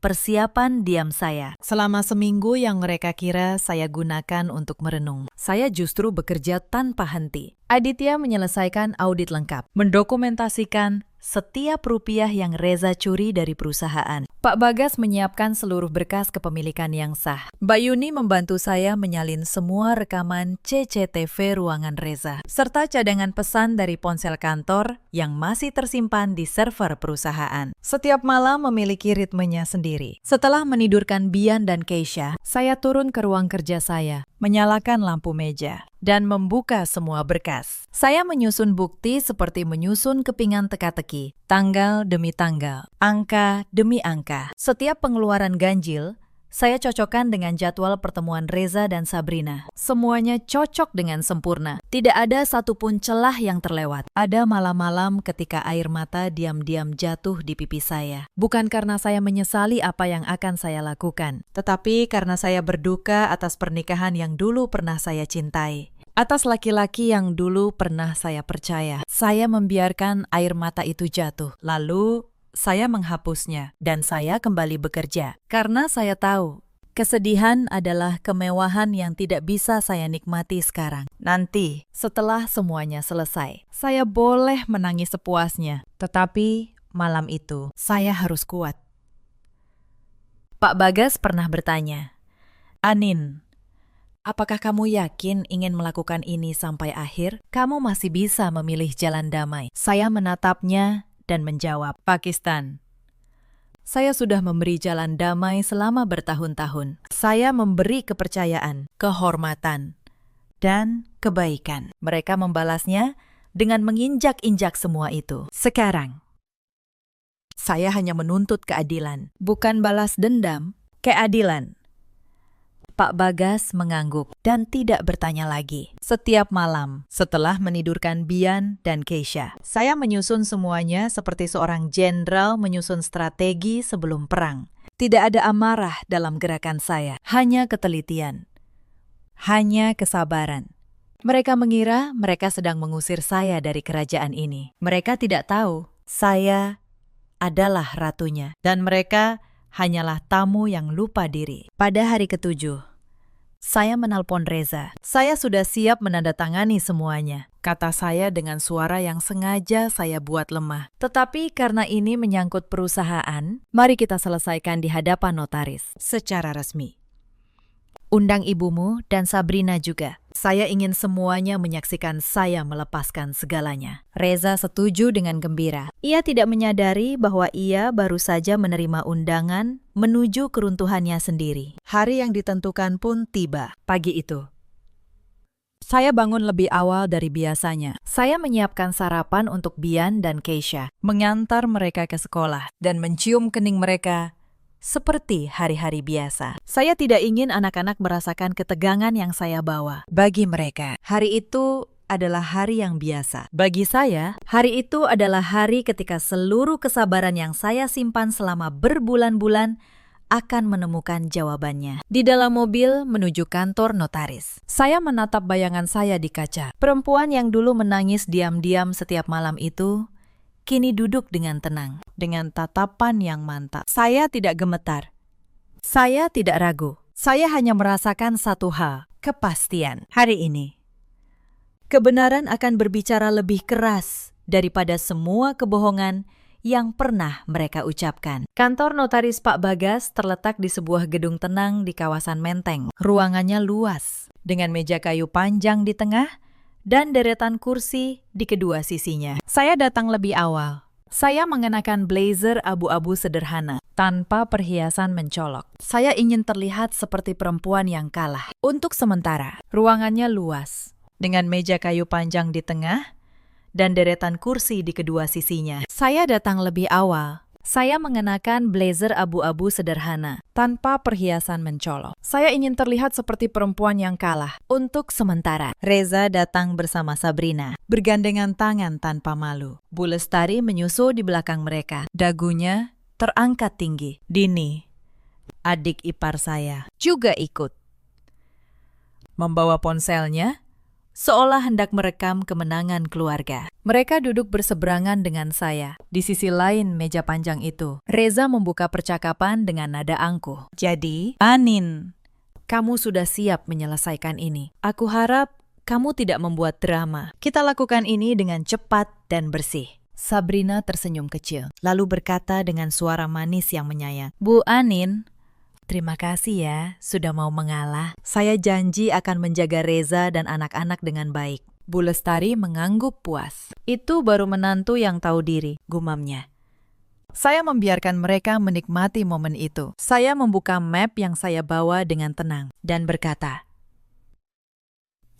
persiapan diam saya. Selama seminggu yang mereka kira saya gunakan untuk merenung, saya justru bekerja tanpa henti. Aditya menyelesaikan audit lengkap, mendokumentasikan setiap rupiah yang Reza curi dari perusahaan. Pak Bagas menyiapkan seluruh berkas kepemilikan yang sah. Mbak Yuni membantu saya menyalin semua rekaman CCTV ruangan Reza, serta cadangan pesan dari ponsel kantor yang masih tersimpan di server perusahaan. Setiap malam memiliki ritmenya sendiri. Setelah menidurkan Bian dan Keisha, saya turun ke ruang kerja saya, menyalakan lampu meja, dan membuka semua berkas. Saya menyusun bukti seperti menyusun kepingan teka-teki, tanggal demi tanggal, angka demi angka. Setiap pengeluaran ganjil, saya cocokkan dengan jadwal pertemuan Reza dan Sabrina. Semuanya cocok dengan sempurna. Tidak ada satupun celah yang terlewat. Ada malam-malam ketika air mata diam-diam jatuh di pipi saya. Bukan karena saya menyesali apa yang akan saya lakukan, tetapi karena saya berduka atas pernikahan yang dulu pernah saya cintai. Atas laki-laki yang dulu pernah saya percaya. Saya membiarkan air mata itu jatuh. Lalu saya menghapusnya dan saya kembali bekerja. Karena saya tahu Kesedihan adalah kemewahan yang tidak bisa saya nikmati sekarang. Nanti, setelah semuanya selesai, saya boleh menangis sepuasnya. Tetapi malam itu, saya harus kuat. Pak Bagas pernah bertanya, "Anin, apakah kamu yakin ingin melakukan ini sampai akhir? Kamu masih bisa memilih jalan damai." Saya menatapnya dan menjawab, "Pakistan. Saya sudah memberi jalan damai selama bertahun-tahun. Saya memberi kepercayaan, kehormatan, dan kebaikan." Mereka membalasnya dengan menginjak-injak semua itu. Sekarang, saya hanya menuntut keadilan, bukan balas dendam, keadilan. Pak Bagas mengangguk dan tidak bertanya lagi. Setiap malam, setelah menidurkan Bian dan Keisha, saya menyusun semuanya seperti seorang jenderal menyusun strategi sebelum perang. Tidak ada amarah dalam gerakan saya, hanya ketelitian, hanya kesabaran. Mereka mengira mereka sedang mengusir saya dari kerajaan ini. Mereka tidak tahu saya adalah ratunya, dan mereka hanyalah tamu yang lupa diri. Pada hari ke-7, saya menelpon Reza. "Saya sudah siap menandatangani semuanya," kata saya dengan suara yang sengaja saya buat lemah. "Tetapi karena ini menyangkut perusahaan, mari kita selesaikan di hadapan notaris secara resmi. Undang ibumu dan Sabrina juga. Saya ingin semuanya menyaksikan saya melepaskan segalanya." Reza setuju dengan gembira. Ia tidak menyadari bahwa ia baru saja menerima undangan menuju keruntuhannya sendiri. Hari yang ditentukan pun tiba. Pagi itu, saya bangun lebih awal dari biasanya. Saya menyiapkan sarapan untuk Bian dan Keisha, mengantar mereka ke sekolah, dan mencium kening mereka seperti hari-hari biasa. Saya tidak ingin anak-anak merasakan ketegangan yang saya bawa. Bagi mereka, hari itu adalah hari yang biasa. Bagi saya, hari itu adalah hari ketika seluruh kesabaran yang saya simpan selama berbulan-bulan akan menemukan jawabannya. Di dalam mobil menuju kantor notaris, saya menatap bayangan saya di kaca. Perempuan yang dulu menangis diam-diam setiap malam itu kini duduk dengan tenang, dengan tatapan yang mantap. Saya tidak gemetar. Saya tidak ragu. Saya hanya merasakan satu hal, kepastian. Hari ini, kebenaran akan berbicara lebih keras daripada semua kebohongan yang pernah mereka ucapkan. Kantor notaris Pak Bagas terletak di sebuah gedung tenang di kawasan Menteng. Ruangannya luas, dengan meja kayu panjang di tengah dan deretan kursi di kedua sisinya. Saya datang lebih awal. Saya mengenakan blazer abu-abu sederhana, tanpa perhiasan mencolok. Saya ingin terlihat seperti perempuan yang kalah. Untuk sementara, ruangannya luas, dengan meja kayu panjang di tengah dan deretan kursi di kedua sisinya. Saya datang lebih awal. Saya mengenakan blazer abu-abu sederhana, tanpa perhiasan mencolok. Saya ingin terlihat seperti perempuan yang kalah. Untuk sementara, Reza datang bersama Sabrina, bergandengan tangan tanpa malu. Bu Lestari menyusul di belakang mereka. Dagunya terangkat tinggi. Dini, adik ipar saya, juga ikut. Membawa ponselnya, seolah hendak merekam kemenangan keluarga. Mereka duduk berseberangan dengan saya. Di sisi lain meja panjang itu, Reza membuka percakapan dengan nada angkuh. "Jadi, Anin, kamu sudah siap menyelesaikan ini. Aku harap kamu tidak membuat drama. Kita lakukan ini dengan cepat dan bersih." Sabrina tersenyum kecil, lalu berkata dengan suara manis yang menyayat, "Bu Anin, terima kasih ya sudah mau mengalah. Saya janji akan menjaga Reza dan anak-anak dengan baik." Bu Lestari mengangguk puas. "Itu baru menantu yang tahu diri," gumamnya. Saya membiarkan mereka menikmati momen itu. Saya membuka map yang saya bawa dengan tenang dan berkata,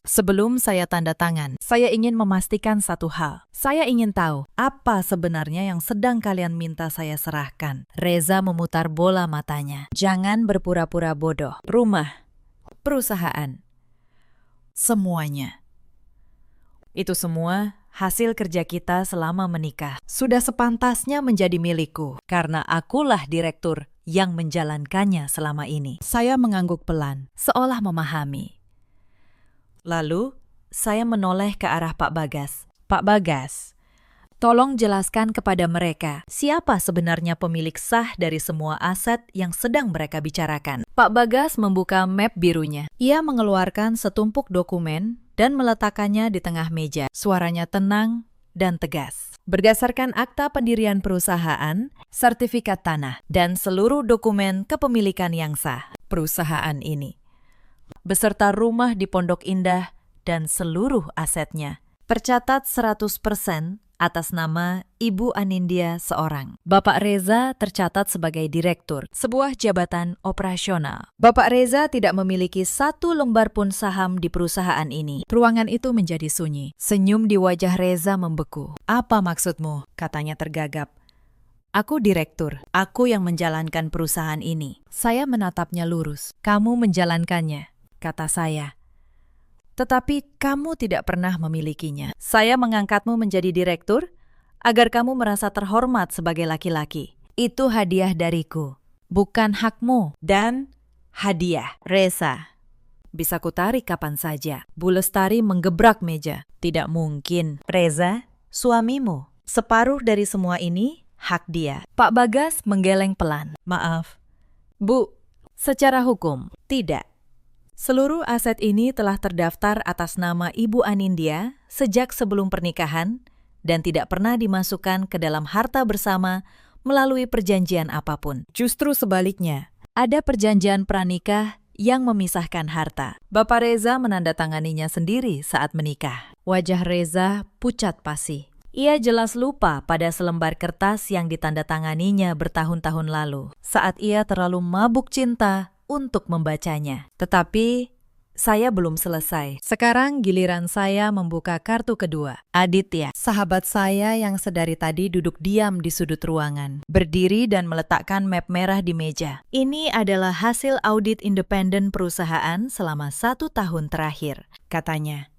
"Sebelum saya tanda tangan, saya ingin memastikan satu hal. Saya ingin tahu apa sebenarnya yang sedang kalian minta saya serahkan." Reza memutar bola matanya. "Jangan berpura-pura bodoh. Rumah, perusahaan, semuanya. Itu semua hasil kerja kita selama menikah. Sudah sepantasnya menjadi milikku, karena akulah direktur yang menjalankannya selama ini." Saya mengangguk pelan, seolah memahami. Lalu, saya menoleh ke arah Pak Bagas. "Pak Bagas, Tolong jelaskan kepada mereka siapa sebenarnya pemilik sah dari semua aset yang sedang mereka bicarakan. Pak Bagas membuka map birunya. Ia mengeluarkan setumpuk dokumen dan meletakkannya di tengah meja. Suaranya tenang dan tegas. Berdasarkan akta pendirian perusahaan, sertifikat tanah, dan seluruh dokumen kepemilikan yang sah perusahaan ini, beserta rumah di Pondok Indah dan seluruh asetnya, tercatat 100% atas nama Ibu Anindya seorang. Bapak Reza tercatat sebagai direktur, sebuah jabatan operasional. Bapak Reza tidak memiliki satu lembar pun saham di perusahaan ini. Ruangan itu menjadi sunyi. Senyum di wajah Reza membeku. Apa maksudmu? Katanya tergagap. Aku direktur. Aku yang menjalankan perusahaan ini. Saya menatapnya lurus. Kamu menjalankannya, kata saya. Tetapi kamu tidak pernah memilikinya. Saya mengangkatmu menjadi direktur agar kamu merasa terhormat sebagai laki-laki. Itu hadiah dariku, bukan hakmu. Dan hadiah, Reza, bisa kutarik kapan saja. Bu Lestari menggebrak meja. Tidak mungkin. Reza, suamimu. Separuh dari semua ini hak dia. Pak Bagas menggeleng pelan. Maaf, Bu, secara hukum, tidak. Seluruh aset ini telah terdaftar atas nama Ibu Anindya sejak sebelum pernikahan dan tidak pernah dimasukkan ke dalam harta bersama melalui perjanjian apapun. Justru sebaliknya, ada perjanjian pranikah yang memisahkan harta. Bapak Reza menandatanganinya sendiri saat menikah. Wajah Reza pucat pasi. Ia jelas lupa pada selembar kertas yang ditandatanganinya bertahun-tahun lalu, saat ia terlalu mabuk cinta untuk membacanya. Tetapi saya belum selesai. Sekarang giliran saya membuka kartu kedua. Aditya, sahabat saya yang sedari tadi duduk diam di sudut ruangan, berdiri dan meletakkan map merah di meja. Ini adalah hasil audit independen perusahaan selama 1 tahun terakhir, katanya.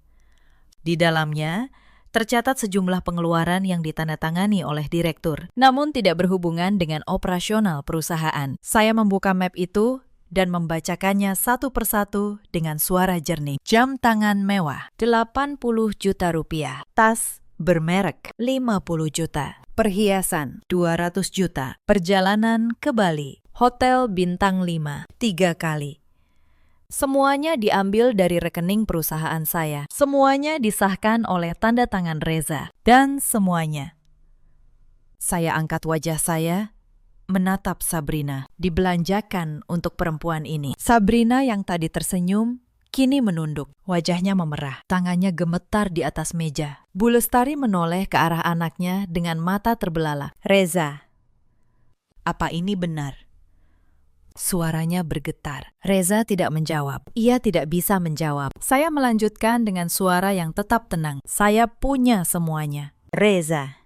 Di dalamnya tercatat sejumlah pengeluaran yang ditandatangani oleh direktur, namun tidak berhubungan dengan operasional perusahaan. Saya membuka map itu dan membacakannya satu persatu dengan suara jernih. Jam tangan mewah, 80 juta rupiah. Tas bermerek, 50 juta. Perhiasan, 200 juta. Perjalanan ke Bali, hotel bintang 5, 3 kali. Semuanya diambil dari rekening perusahaan saya. Semuanya disahkan oleh tanda tangan Reza. Dan semuanya. Saya angkat wajah saya, menatap Sabrina, dibelanjakan untuk perempuan ini. Sabrina yang tadi tersenyum, kini menunduk. Wajahnya memerah, tangannya gemetar di atas meja. Bu Lestari menoleh ke arah anaknya dengan mata terbelalak. Reza, apa ini benar? Suaranya bergetar. Reza tidak menjawab. Ia tidak bisa menjawab. Saya melanjutkan dengan suara yang tetap tenang. Saya punya semuanya. Reza,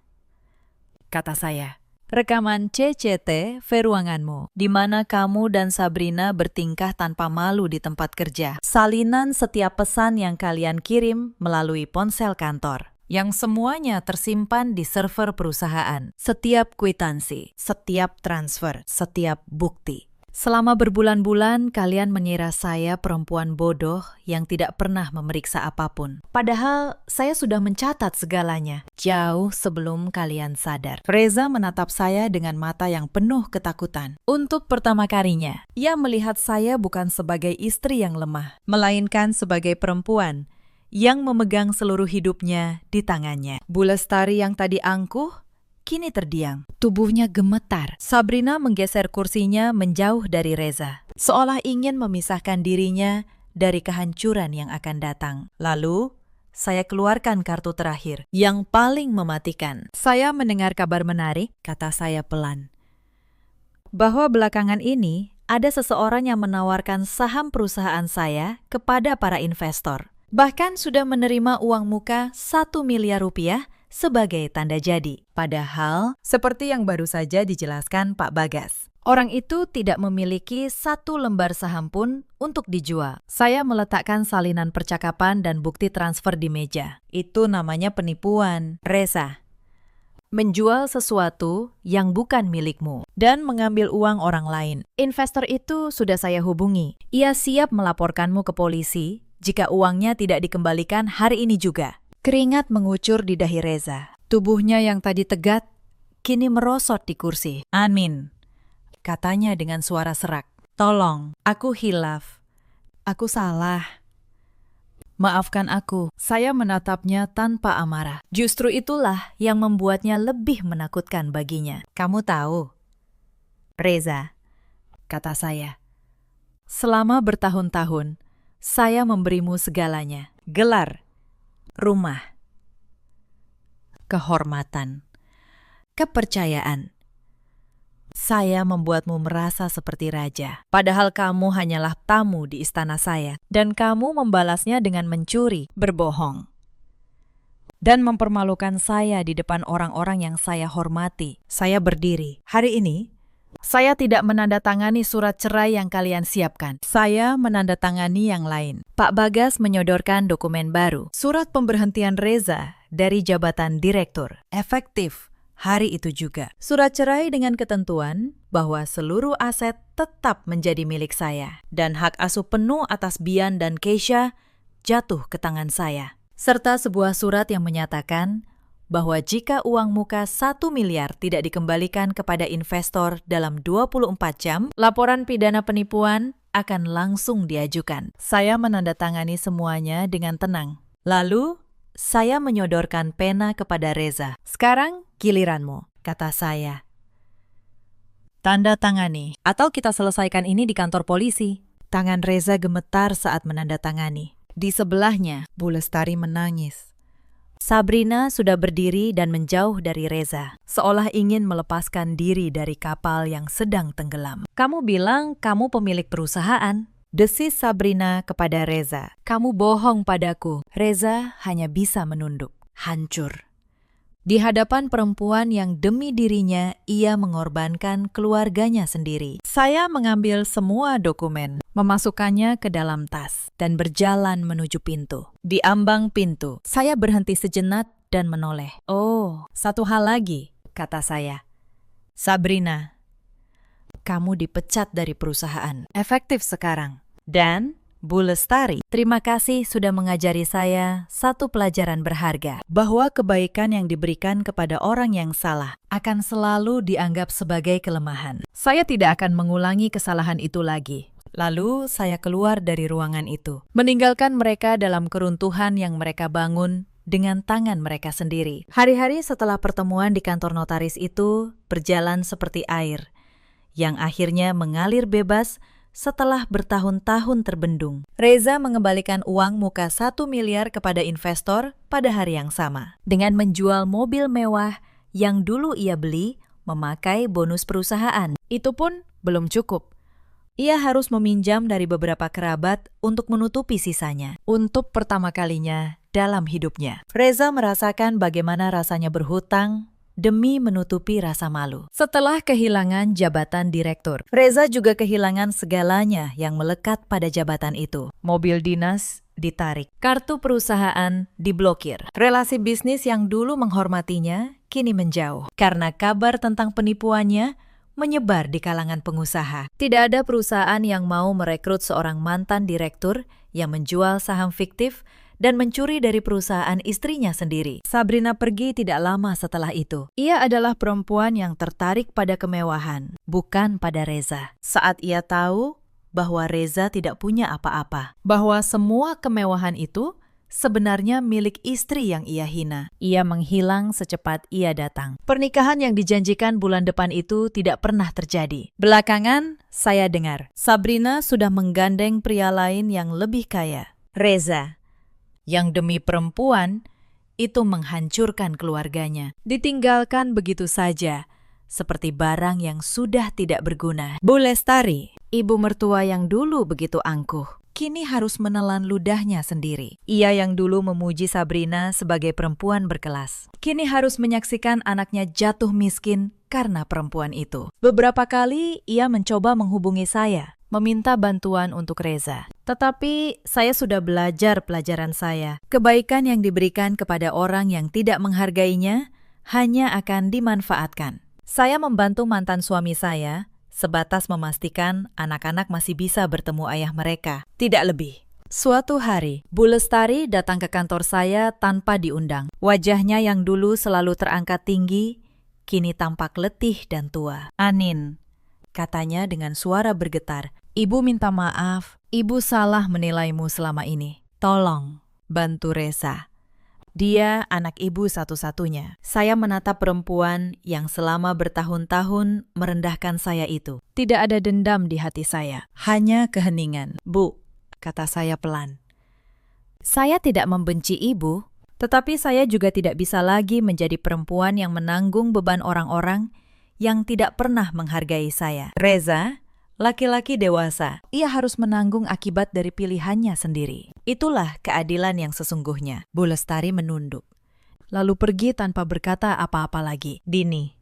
kata saya. Rekaman CCTV ruanganmu, di mana kamu dan Sabrina bertingkah tanpa malu di tempat kerja. Salinan setiap pesan yang kalian kirim melalui ponsel kantor, yang semuanya tersimpan di server perusahaan. Setiap kwitansi, setiap transfer, setiap bukti. Selama berbulan-bulan, kalian mengira saya perempuan bodoh yang tidak pernah memeriksa apapun. Padahal, saya sudah mencatat segalanya, jauh sebelum kalian sadar. Reza menatap saya dengan mata yang penuh ketakutan. Untuk pertama kalinya, ia melihat saya bukan sebagai istri yang lemah, melainkan sebagai perempuan yang memegang seluruh hidupnya di tangannya. Bu Lestari yang tadi angkuh, kini terdiam. Tubuhnya gemetar. Sabrina menggeser kursinya menjauh dari Reza, seolah ingin memisahkan dirinya dari kehancuran yang akan datang. Lalu, saya keluarkan kartu terakhir, yang paling mematikan. Saya mendengar kabar menarik, kata saya pelan, bahwa belakangan ini ada seseorang yang menawarkan saham perusahaan saya kepada para investor. Bahkan sudah menerima uang muka 1 miliar rupiah sebagai tanda jadi. Padahal, seperti yang baru saja dijelaskan Pak Bagas, orang itu tidak memiliki 1 lembar saham pun untuk dijual. Saya meletakkan salinan percakapan dan bukti transfer di meja. Itu namanya penipuan, Reza. Menjual sesuatu yang bukan milikmu dan mengambil uang orang lain. Investor itu sudah saya hubungi. Ia siap melaporkanmu ke polisi jika uangnya tidak dikembalikan hari ini juga. Keringat mengucur di dahi Reza. Tubuhnya yang tadi tegak, kini merosot di kursi. Amin, katanya dengan suara serak. Tolong, aku hilaf. Aku salah. Maafkan aku, saya menatapnya tanpa amarah. Justru itulah yang membuatnya lebih menakutkan baginya. Kamu tahu, Reza, kata saya, selama bertahun-tahun, saya memberimu segalanya. Gelar, rumah, kehormatan, kepercayaan. Saya membuatmu merasa seperti raja, padahal kamu hanyalah tamu di istana saya, dan kamu membalasnya dengan mencuri, berbohong, dan mempermalukan saya di depan orang-orang yang saya hormati. Saya berdiri. Hari ini, saya tidak menandatangani surat cerai yang kalian siapkan. Saya menandatangani yang lain. Pak Bagas menyodorkan dokumen baru, surat pemberhentian Reza dari jabatan direktur, efektif hari itu juga. Surat cerai dengan ketentuan bahwa seluruh aset tetap menjadi milik saya dan hak asuh penuh atas Bian dan Keisha jatuh ke tangan saya. Serta sebuah surat yang menyatakan bahwa jika uang muka 1 miliar tidak dikembalikan kepada investor dalam 24 jam, laporan pidana penipuan akan langsung diajukan. Saya menandatangani semuanya dengan tenang. Lalu, saya menyodorkan pena kepada Reza. Sekarang giliranmu, kata saya. Tanda tangani, atau kita selesaikan ini di kantor polisi. Tangan Reza gemetar saat menandatangani. Di sebelahnya, Bu Lestari menangis. Sabrina sudah berdiri dan menjauh dari Reza, seolah ingin melepaskan diri dari kapal yang sedang tenggelam. Kamu bilang kamu pemilik perusahaan, desis Sabrina kepada Reza. Kamu bohong padaku. Reza hanya bisa menunduk, hancur. Di hadapan perempuan yang demi dirinya ia mengorbankan keluarganya sendiri. Saya mengambil semua dokumen, memasukkannya ke dalam tas, dan berjalan menuju pintu. Di ambang pintu, saya berhenti sejenak dan menoleh. Oh, satu hal lagi, kata saya. Sabrina, kamu dipecat dari perusahaan. Efektif sekarang. Dan Bu Lestari, terima kasih sudah mengajari saya satu pelajaran berharga, bahwa kebaikan yang diberikan kepada orang yang salah akan selalu dianggap sebagai kelemahan. Saya tidak akan mengulangi kesalahan itu lagi. Lalu saya keluar dari ruangan itu, meninggalkan mereka dalam keruntuhan yang mereka bangun dengan tangan mereka sendiri. Hari-hari setelah pertemuan di kantor notaris itu berjalan seperti air, yang akhirnya mengalir bebas setelah bertahun-tahun terbendung. Reza mengembalikan uang muka 1 miliar kepada investor pada hari yang sama, dengan menjual mobil mewah yang dulu ia beli memakai bonus perusahaan. Itu pun belum cukup. Ia harus meminjam dari beberapa kerabat untuk menutupi sisanya. Untuk pertama kalinya dalam hidupnya, Reza merasakan bagaimana rasanya berhutang demi menutupi rasa malu. Setelah kehilangan jabatan direktur, Reza juga kehilangan segalanya yang melekat pada jabatan itu. Mobil dinas ditarik, kartu perusahaan diblokir. Relasi bisnis yang dulu menghormatinya kini menjauh karena kabar tentang penipuannya menyebar di kalangan pengusaha. Tidak ada perusahaan yang mau merekrut seorang mantan direktur yang menjual saham fiktif dan mencuri dari perusahaan istrinya sendiri. Sabrina pergi tidak lama setelah itu. Ia adalah perempuan yang tertarik pada kemewahan, bukan pada Reza. Saat ia tahu bahwa Reza tidak punya apa-apa, bahwa semua kemewahan itu sebenarnya milik istri yang ia hina, ia menghilang secepat ia datang. Pernikahan yang dijanjikan bulan depan itu tidak pernah terjadi. Belakangan, saya dengar Sabrina sudah menggandeng pria lain yang lebih kaya, Reza, yang demi perempuan itu menghancurkan keluarganya, ditinggalkan begitu saja, seperti barang yang sudah tidak berguna. Bu Lestari, ibu mertua yang dulu begitu angkuh, kini harus menelan ludahnya sendiri. Ia yang dulu memuji Sabrina sebagai perempuan berkelas, kini harus menyaksikan anaknya jatuh miskin karena perempuan itu. Beberapa kali ia mencoba menghubungi saya, meminta bantuan untuk Reza. Tetapi saya sudah belajar pelajaran saya. Kebaikan yang diberikan kepada orang yang tidak menghargainya hanya akan dimanfaatkan. Saya membantu mantan suami saya sebatas memastikan anak-anak masih bisa bertemu ayah mereka, tidak lebih. Suatu hari, Bu Lestari datang ke kantor saya tanpa diundang. Wajahnya yang dulu selalu terangkat tinggi, kini tampak letih dan tua. "Anin," katanya dengan suara bergetar, "Ibu minta maaf. Ibu salah menilaimu selama ini. Tolong, bantu Reza. Dia anak ibu satu-satunya." Saya menatap perempuan yang selama bertahun-tahun merendahkan saya itu. Tidak ada dendam di hati saya, hanya keheningan. "Bu," kata saya pelan, "saya tidak membenci ibu, tetapi saya juga tidak bisa lagi menjadi perempuan yang menanggung beban orang-orang yang tidak pernah menghargai saya. Reza, laki-laki dewasa, ia harus menanggung akibat dari pilihannya sendiri. Itulah keadilan yang sesungguhnya." Bu Lestari menunduk, lalu pergi tanpa berkata apa-apa lagi. Dini,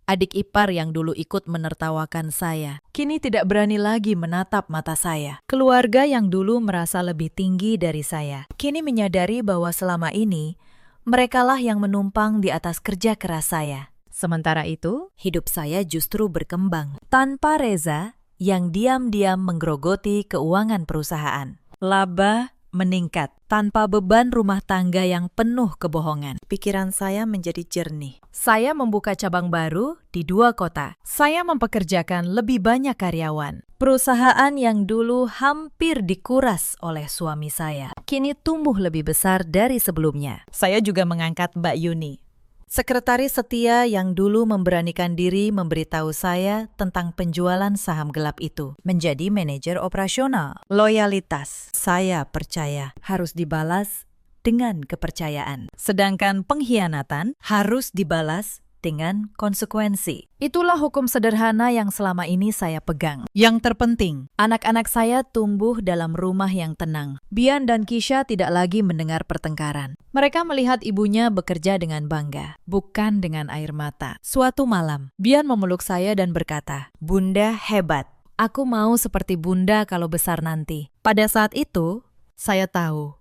adik ipar yang dulu ikut menertawakan saya, kini tidak berani lagi menatap mata saya. Keluarga yang dulu merasa lebih tinggi dari saya, kini menyadari bahwa selama ini merekalah yang menumpang di atas kerja keras saya. Sementara itu, hidup saya justru berkembang. Tanpa Reza yang diam-diam menggerogoti keuangan perusahaan. Laba meningkat tanpa beban rumah tangga yang penuh kebohongan. Pikiran saya menjadi jernih. Saya membuka cabang baru di 2 kota. Saya mempekerjakan lebih banyak karyawan. Perusahaan yang dulu hampir dikuras oleh suami saya, kini tumbuh lebih besar dari sebelumnya. Saya juga mengangkat Mbak Yuni, sekretaris setia yang dulu memberanikan diri memberitahu saya tentang penjualan saham gelap itu, menjadi manajer operasional. Loyalitas, saya percaya, harus dibalas dengan kepercayaan. Sedangkan pengkhianatan harus dibalas dengan konsekuensi. Itulah hukum sederhana yang selama ini saya pegang. Yang terpenting, anak-anak saya tumbuh dalam rumah yang tenang. Bian dan Kisha tidak lagi mendengar pertengkaran. Mereka melihat ibunya bekerja dengan bangga, bukan dengan air mata. Suatu malam, Bian memeluk saya dan berkata, "Bunda hebat. Aku mau seperti Bunda kalau besar nanti." Pada saat itu, saya tahu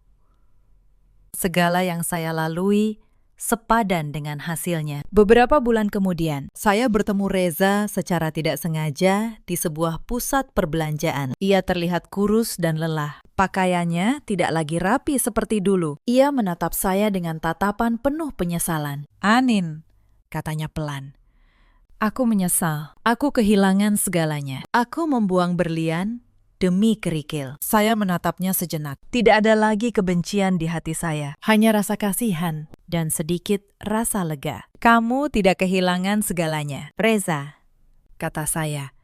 segala yang saya lalui sepadan dengan hasilnya. Beberapa bulan kemudian, saya bertemu Reza secara tidak sengaja di sebuah pusat perbelanjaan. Ia terlihat kurus dan lelah. Pakaiannya tidak lagi rapi seperti dulu. Ia menatap saya dengan tatapan penuh penyesalan. "Anin," katanya pelan, "aku menyesal. Aku kehilangan segalanya. Aku membuang berlian demi kerikil." Saya menatapnya sejenak. Tidak ada lagi kebencian di hati saya, hanya rasa kasihan dan sedikit rasa lega. "Kamu tidak kehilangan segalanya, Reza," kata saya.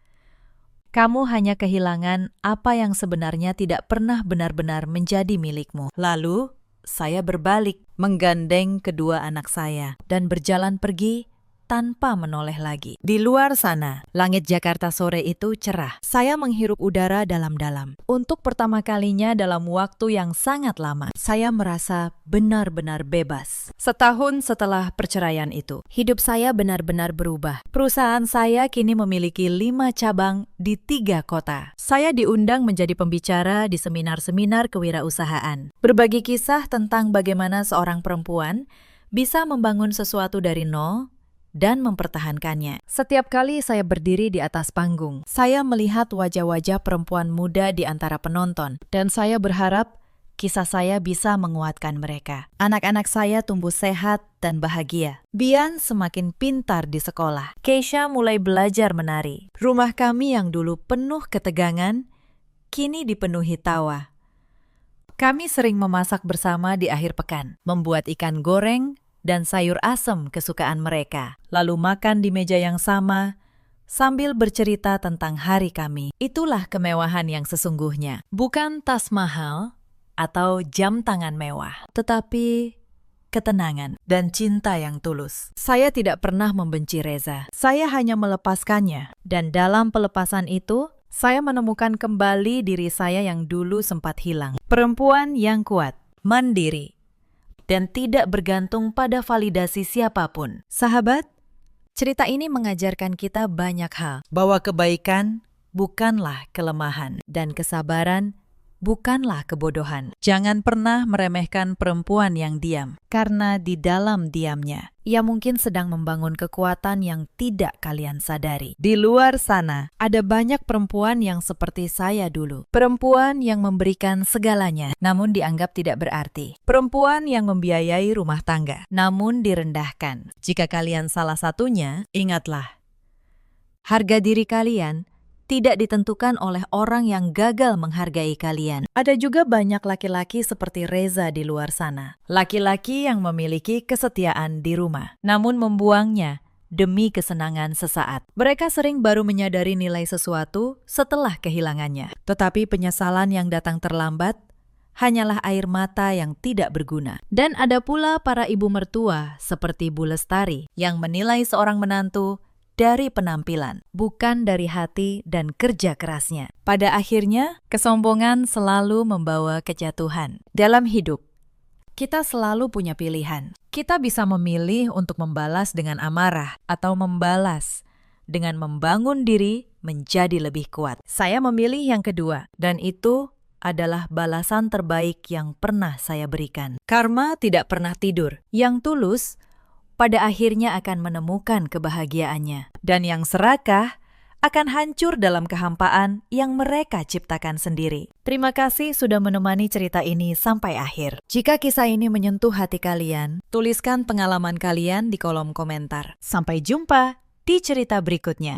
"Kamu hanya kehilangan apa yang sebenarnya tidak pernah benar-benar menjadi milikmu." Lalu, saya berbalik, menggandeng kedua anak saya, dan berjalan pergi tanpa menoleh lagi. Di luar sana, langit Jakarta sore itu cerah. Saya menghirup udara dalam-dalam. Untuk pertama kalinya dalam waktu yang sangat lama, saya merasa benar-benar bebas. Setahun setelah perceraian itu, hidup saya benar-benar berubah. Perusahaan saya kini memiliki 5 cabang di 3 kota. Saya diundang menjadi pembicara di seminar-seminar kewirausahaan. Berbagi kisah tentang bagaimana seorang perempuan bisa membangun sesuatu dari nol dan mempertahankannya. Setiap kali saya berdiri di atas panggung, saya melihat wajah-wajah perempuan muda di antara penonton, dan saya berharap kisah saya bisa menguatkan mereka. Anak-anak saya tumbuh sehat dan bahagia. Bian semakin pintar di sekolah. Keisha mulai belajar menari. Rumah kami yang dulu penuh ketegangan, kini dipenuhi tawa. Kami sering memasak bersama di akhir pekan, membuat ikan goreng dan sayur asem kesukaan mereka, lalu makan di meja yang sama sambil bercerita tentang hari kami. Itulah kemewahan yang sesungguhnya. Bukan tas mahal atau jam tangan mewah, tetapi ketenangan dan cinta yang tulus. Saya tidak pernah membenci Reza. Saya hanya melepaskannya. Dan dalam pelepasan itu, saya menemukan kembali diri saya yang dulu sempat hilang. Perempuan yang kuat, mandiri, dan tidak bergantung pada validasi siapapun. Sahabat, cerita ini mengajarkan kita banyak hal. Bahwa kebaikan bukanlah kelemahan, dan kesabaran bukanlah kebodohan. Jangan pernah meremehkan perempuan yang diam, karena di dalam diamnya, ia mungkin sedang membangun kekuatan yang tidak kalian sadari. Di luar sana, ada banyak perempuan yang seperti saya dulu. Perempuan yang memberikan segalanya, namun dianggap tidak berarti. Perempuan yang membiayai rumah tangga, namun direndahkan. Jika kalian salah satunya, ingatlah, harga diri kalian tidak ditentukan oleh orang yang gagal menghargai kalian. Ada juga banyak laki-laki seperti Reza di luar sana. Laki-laki yang memiliki kesetiaan di rumah, namun membuangnya demi kesenangan sesaat. Mereka sering baru menyadari nilai sesuatu setelah kehilangannya. Tetapi penyesalan yang datang terlambat hanyalah air mata yang tidak berguna. Dan ada pula para ibu mertua seperti Bu Lestari yang menilai seorang menantu dari penampilan, bukan dari hati dan kerja kerasnya. Pada akhirnya, kesombongan selalu membawa kejatuhan. Dalam hidup, kita selalu punya pilihan. Kita bisa memilih untuk membalas dengan amarah atau membalas dengan membangun diri menjadi lebih kuat. Saya memilih yang kedua, dan itu adalah balasan terbaik yang pernah saya berikan. Karma tidak pernah tidur. Yang tulus pada akhirnya akan menemukan kebahagiaannya. Dan yang serakah akan hancur dalam kehampaan yang mereka ciptakan sendiri. Terima kasih sudah menemani cerita ini sampai akhir. Jika kisah ini menyentuh hati kalian, tuliskan pengalaman kalian di kolom komentar. Sampai jumpa di cerita berikutnya.